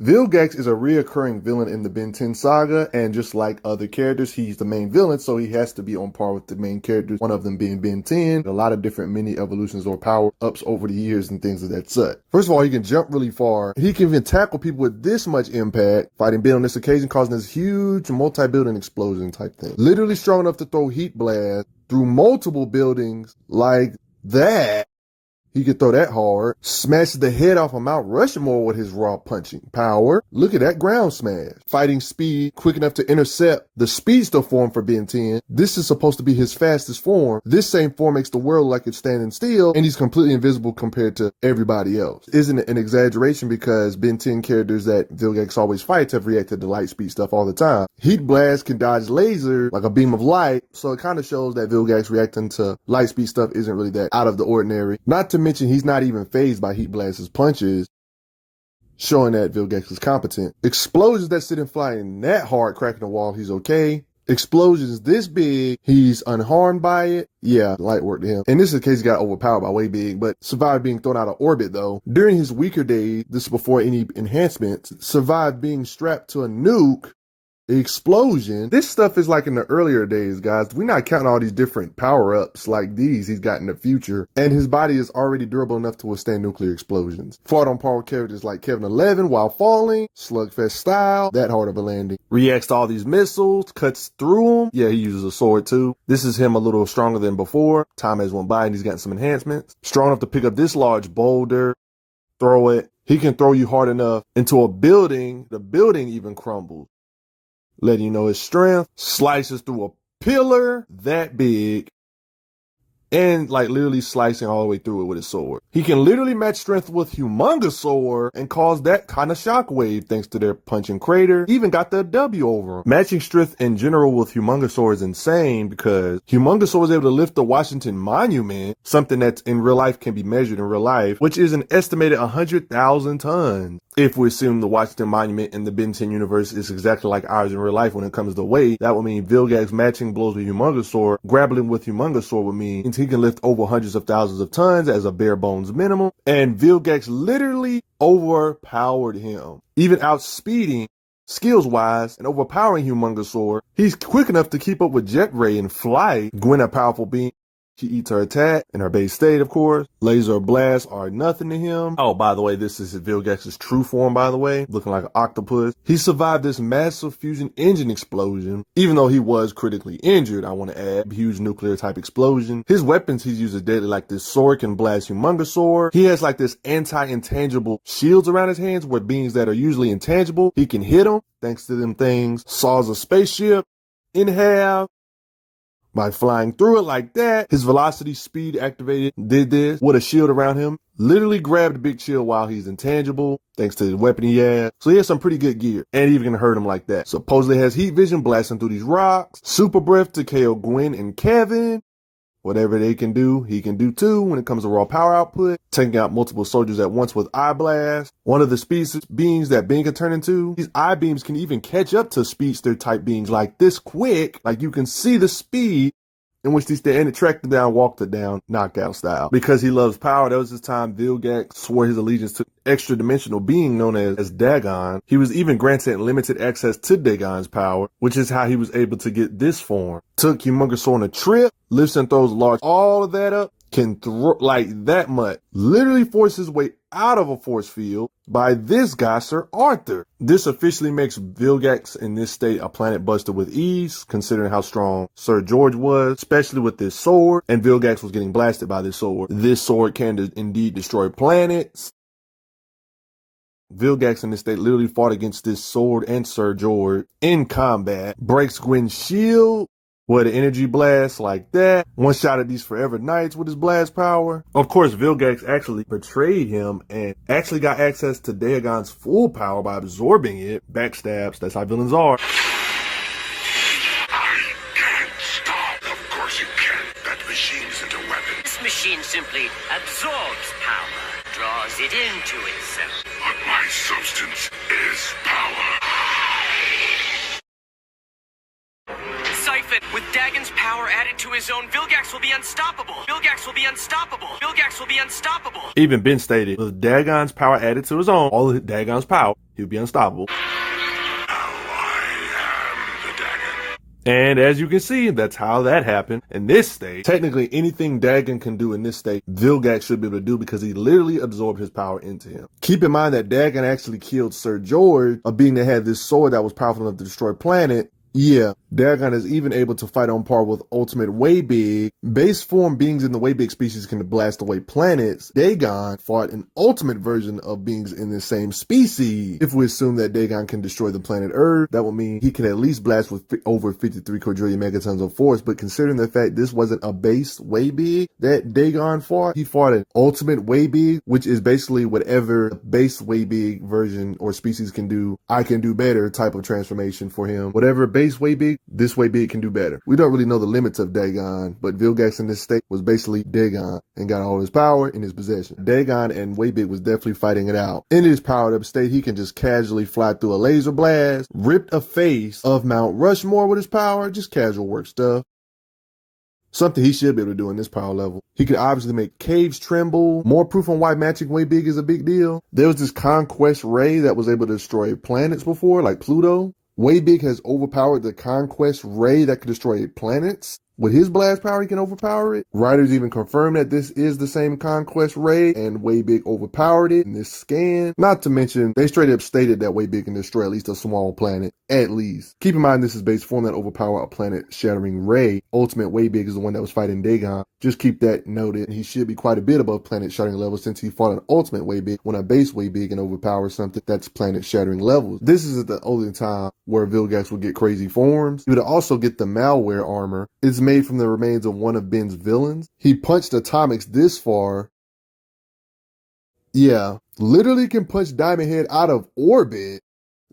Vilgax is a reoccurring villain in the Ben 10 saga, and just like other characters, he's the main villain, so he has to be on par with the main characters, one of them being Ben 10. A lot of different mini evolutions or power-ups over the years and things of that such. First of all, he can jump really far. He can even tackle people with this much impact, fighting Ben on this occasion, causing this huge multi-building explosion type thing. Literally strong enough to throw heat blast through multiple buildings like that. He could throw that hard. Smashes the head off of Mount Rushmore with his raw punching power. Look at that ground smash. Fighting speed, quick enough to intercept the speedster form for Ben 10. This is supposed to be his fastest form. This same form makes the world like it's standing still, and he's completely invisible compared to everybody else. Isn't it an exaggeration because Ben 10 characters that Vilgax always fights have reacted to light speed stuff all the time. Heat blast can dodge laser like a beam of light, so it kind of shows that Vilgax reacting to light speed stuff isn't really that out of the ordinary. Not to mention he's not even fazed by Heat Blast's punches, showing that Vilgax is competent. Explosions that sit and flying that hard, cracking the wall, he's okay. Explosions this big, he's unharmed by it. Yeah, light work to him. In this case, he got overpowered by way big, but survived being thrown out of orbit though. During his weaker days, this is before any enhancements, survived being strapped to a nuke. Explosion. This stuff is like in the earlier days, guys. We're not counting all these different power-ups like these he's got in the future. And his body is already durable enough to withstand nuclear explosions. Fought on par with characters like Kevin 11 while falling, slugfest style, that hard of a landing. Reacts to all these missiles, cuts through them. Yeah, he uses a sword too. This is him a little stronger than before. Time has went by and he's gotten some enhancements. Strong enough to pick up this large boulder, throw it. He can throw you hard enough into a building, the building even crumbles. Letting you know his strength, slices through a pillar that big, and like literally slicing all the way through it with his sword. He can literally match strength with Humongous Sword and cause that kind of shockwave thanks to their punching crater. Even got the W over him. Matching strength in general with Humongous Sword is insane because Humongous Sword is able to lift the Washington Monument, something that's in real life can be measured in real life, which is an estimated 100,000 tons. If we assume the Washington Monument in the Ben 10 universe is exactly like ours in real life when it comes to weight, that would mean Vilgax matching blows with Humongous Sword, grappling with Humongous Sword would mean he can lift over hundreds of thousands of tons as a bare bones minimum. And Vilgax literally overpowered him, even outspeeding skills-wise and overpowering Humongous Sword. He's quick enough to keep up with Jet Ray and fly. Gwen a powerful being. She eats her attack in her base state, of course. Laser blasts are nothing to him. Oh, by the way, this is Vilgax's true form, by the way, looking like an octopus. He survived this massive fusion engine explosion, even though he was critically injured, I want to add. Huge nuclear type explosion. His weapons he's used daily, like this sword can blast Humongous Sword. He has like this anti-intangible shields around his hands where beings that are usually intangible, he can hit them thanks to them things. Saws a spaceship in half by flying through it like that. His velocity speed activated, did this with a shield around him. Literally grabbed a big shield while he's intangible, thanks to the weapon he has. So he has some pretty good gear, and even can hurt him like that. Supposedly has heat vision blasting through these rocks. Super breath to KO Gwen and Kevin. Whatever they can do, he can do too when it comes to raw power output. Taking out multiple soldiers at once with eye blast. One of the speedster beings that Ben can turn into. These eye beams can even catch up to speedster type beings like this quick. Like you can see the speed in which these stand and tracked it down, walked it down, knockout style. Because he loves power, that was his time Vilgax swore his allegiance to extra dimensional being known as Dagon. He was even granted limited access to Dagon's power, which is how he was able to get this form. Took Humongous Sword on a trip, lifts and throws large, all of that up, can throw like that much. Literally force his way out of a force field by this guy, Sir Arthur. This officially makes Vilgax in this state a planet buster with ease, considering how strong Sir George was, especially with this sword. And Vilgax was getting blasted by this sword. This sword can indeed destroy planets. Vilgax in this state literally fought against this sword and Sir George in combat. Breaks Gwen's shield. With an energy blast like that. One shot at these forever knights with his blast power. Of course, Vilgax actually betrayed him and actually got access to Dagon's full power by absorbing it. Backstabs, that's how villains are. I can't stop. Of course you can. That machine isn't a weapon. This machine simply absorbs power, draws it into itself. But my substance is power. Siphon with Dagon's power added to his own, Vilgax will be unstoppable. Vilgax will be unstoppable. Vilgax will be unstoppable. Even Ben stated, with Dagon's power added to his own, all of Dagon's power, he'll be unstoppable. And as you can see, that's how that happened in this state. Technically, anything Dagon can do in this state, Vilgax should be able to do because he literally absorbed his power into him. Keep in mind that Dagon actually killed Sir George, a being that had this sword that was powerful enough to destroy a planet. Yeah, Dagon is even able to fight on par with Ultimate Waybig. Base form beings in the Waybig species can blast away planets. Dagon fought an ultimate version of beings in the same species. If we assume that Dagon can destroy the planet Earth, that will mean he can at least blast with over 53 quadrillion megatons of force. But considering the fact this wasn't a base Waybig that Dagon fought, he fought an ultimate Waybig, which is basically whatever base Waybig version or species can do, I can do better type of transformation for him. Whatever base Waybig, this Waybig can do better. We don't really know the limits of Dagon, but Vilgax in this state was basically Dagon and got all his power in his possession. Dagon and Waybig was definitely fighting it out. In his powered up state, he can just casually fly through a laser blast, ripped a face of Mount Rushmore with his power, just casual work stuff. Something he should be able to do in this power level. He could obviously make caves tremble. More proof on why matching Waybig is a big deal. There was this Conquest Ray that was able to destroy planets before, like Pluto. Waybig has overpowered the Conquest Ray that could destroy planets. With his blast power, he can overpower it. Writers even confirm that this is the same Conquest Ray, and Waybig overpowered it in this scan. Not to mention, they straight up stated that Waybig can destroy at least a small planet, at least. Keep in mind, this is base form that overpower a planet-shattering Ray. Ultimate Waybig is the one that was fighting Dagon. Just keep that noted. He should be quite a bit above planet-shattering levels since he fought an Ultimate Waybig when a base Waybig can overpower something that's planet-shattering levels. This is the only time where Vilgax will get crazy forms. He would also get the malware armor. It's made from the remains of one of Ben's villains. He punched atomics this far. Yeah, literally can punch Diamond Head out of orbit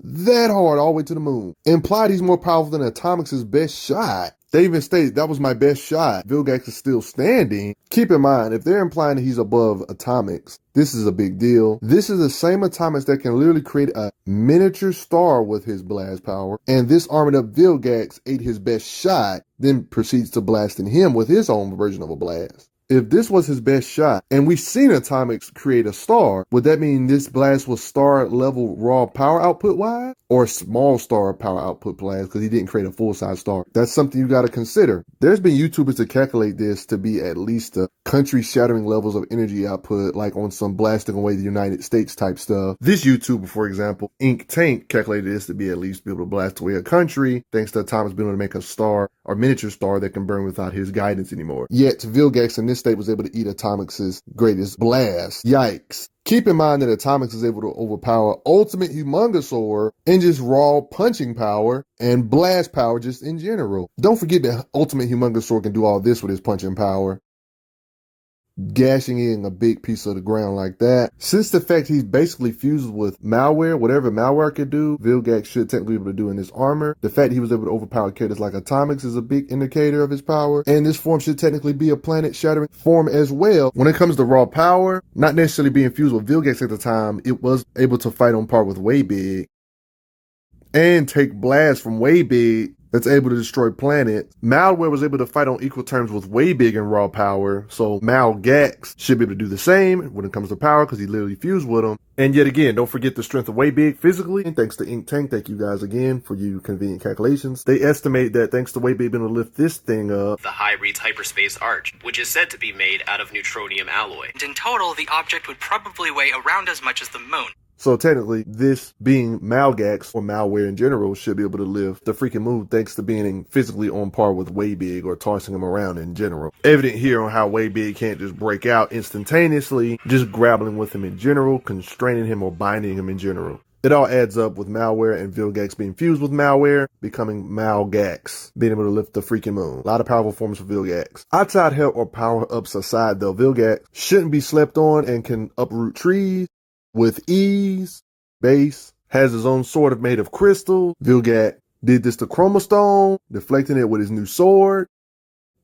that hard all the way to the moon. Implied he's more powerful than Atomics' best shot. They even stated that was my best shot. Vilgax is still standing. Keep in mind, if they're implying that he's above Atomics, this is a big deal. This is the same Atomics that can literally create a miniature star with his blast power. And this armored up Vilgax ate his best shot, then proceeds to blasting him with his own version of a blast. If this was his best shot, and we've seen Atomics create a star, would that mean this blast was star level raw power output wise? Or small star power output blast because he didn't create a full size star? That's something you got to consider. There's been YouTubers to calculate this to be at least the country shattering levels of energy output, like on some blasting away the United States type stuff. This YouTuber, for example, Ink Tank, calculated this to be at least be able to blast away a country, thanks to Atomics being able to make a star or miniature star that can burn without his guidance anymore. Yet Vilgax in this state was able to eat Atomics' greatest blast. Yikes. Keep in mind that Atomics is able to overpower Ultimate Humongosaur and just raw punching power and blast power just in general. Don't forget that Ultimate Humongosaur can do all this with his punching power. Gashing in a big piece of the ground like that. Since the fact he's basically fused with malware, whatever malware could do, Vilgax should technically be able to do in this armor. The fact he was able to overpower characters like Atomics is a big indicator of his power, and this form should technically be a planet-shattering form as well. When it comes to raw power, not necessarily being fused with Vilgax at the time, it was able to fight on par with Waybig and take blasts from Waybig that's able to destroy planets. Malware was able to fight on equal terms with Waybig in raw power, so Vilgax should be able to do the same when it comes to power because he literally fused with him. And yet again, don't forget the strength of Waybig physically. And thanks to Ink Tank, thank you guys again for your convenient calculations. They estimate that thanks to Waybig being able to lift this thing up, the High-Reeds Hyperspace Arch, which is said to be made out of neutronium alloy. And in total, the object would probably weigh around as much as the moon. so technically, this being Vilgax or malware in general should be able to lift the freaking moon thanks to being physically on par with Waybig or tossing him around in general. Evident here on how Waybig can't just break out instantaneously, just grappling with him in general, constraining him or binding him in general. It all adds up with malware and Vilgax being fused with malware, becoming Vilgax, being able to lift the freaking moon. A lot of powerful forms for Vilgax. Outside help or power-ups aside though, Vilgax shouldn't be slept on and can uproot trees with ease. Base has his own sword made of crystal. Vilgax did this to Chromastone, deflecting it with his new sword.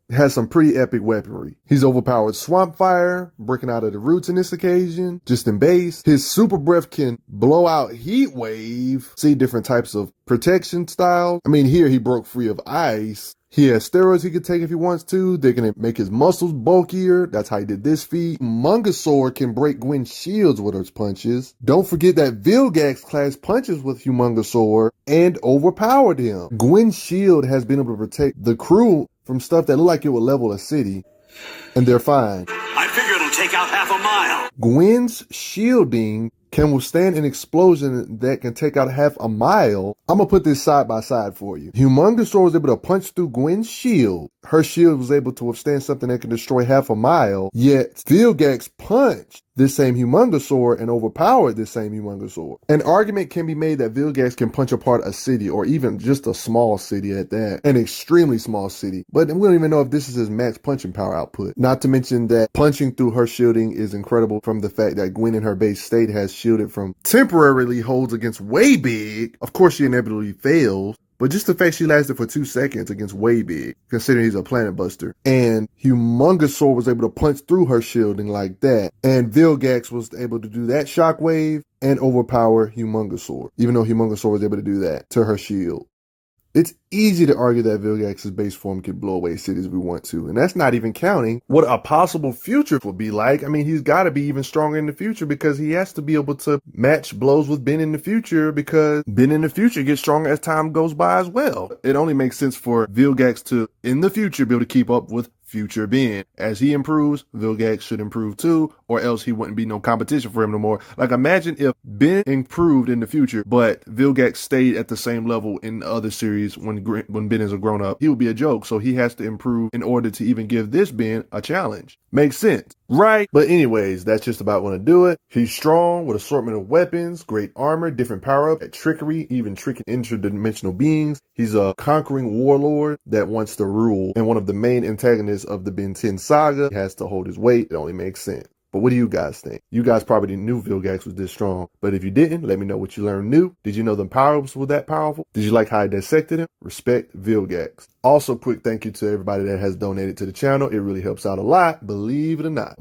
Has some pretty epic weaponry. He's overpowered Swamp Fire, breaking out of the roots in this occasion, just in base. His super breath can blow out Heat Wave. See different types of protection styles. I mean, here he broke free of ice. He has steroids he could take if he wants to. They can make his muscles bulkier. That's how he did this feat. Humongosaur can break Gwen's shields with her punches. Don't forget that Vilgax class punches with Humongosaur and overpowered him. Gwen's shield has been able to protect the crew from stuff that look like it would level a city, and they're fine. I figure it'll take out half a mile. Gwen's shielding can withstand an explosion that can take out half a mile. I'm gonna put this side by side for you. Humongosaur was able to punch through Gwen's shield. Her shield was able to withstand something that can destroy half a mile, yet Vilgax punched this same Humongosaur and overpowered this same Humongosaur. An argument can be made that Vilgax can punch apart a city, or even just a small city at that, an extremely small city, but we don't even know if this is his max punching power output. Not to mention that punching through her shielding is incredible from the fact that Gwen in her base state has shielded from temporarily holds against Way Big. Of course, she inevitably fails, but just the fact she lasted for 2 seconds against Way Big, considering he's a planet buster. And Humongosaur was able to punch through her shielding like that. And Vilgax was able to do that shockwave and overpower Humongosaur, even though Humongosaur was able to do that to her shield. It's easy to argue that Vilgax's base form could blow away cities if we want to, and that's not even counting what a possible future would be like. I mean, he's got to be even stronger in the future because he has to be able to match blows with Ben in the future, because Ben in the future gets stronger as time goes by as well. It only makes sense for Vilgax to, in the future, be able to keep up with future Ben. As he improves, Vilgax should improve too, or else he wouldn't be no competition for him no more. Like, imagine if Ben improved in the future, but Vilgax stayed at the same level in the other series when Ben is a grown up. He would be a joke, so he has to improve in order to even give this Ben a challenge. Makes sense, right? But anyways, that's just about going to do it. He's strong with assortment of weapons, great armor, different power-up, trickery, even tricking interdimensional beings. He's a conquering warlord that wants to rule, and one of the main antagonists of the Ben 10 saga. He has to hold his weight. It only makes sense. But what do you guys think? You guys probably knew Vilgax was this strong, but if you didn't, let me know what you learned new. Did you know the power-ups were that powerful? Did you like how I dissected him? Respect Vilgax. Also, quick thank you to everybody that has donated to the channel. It really helps out a lot, believe it or not.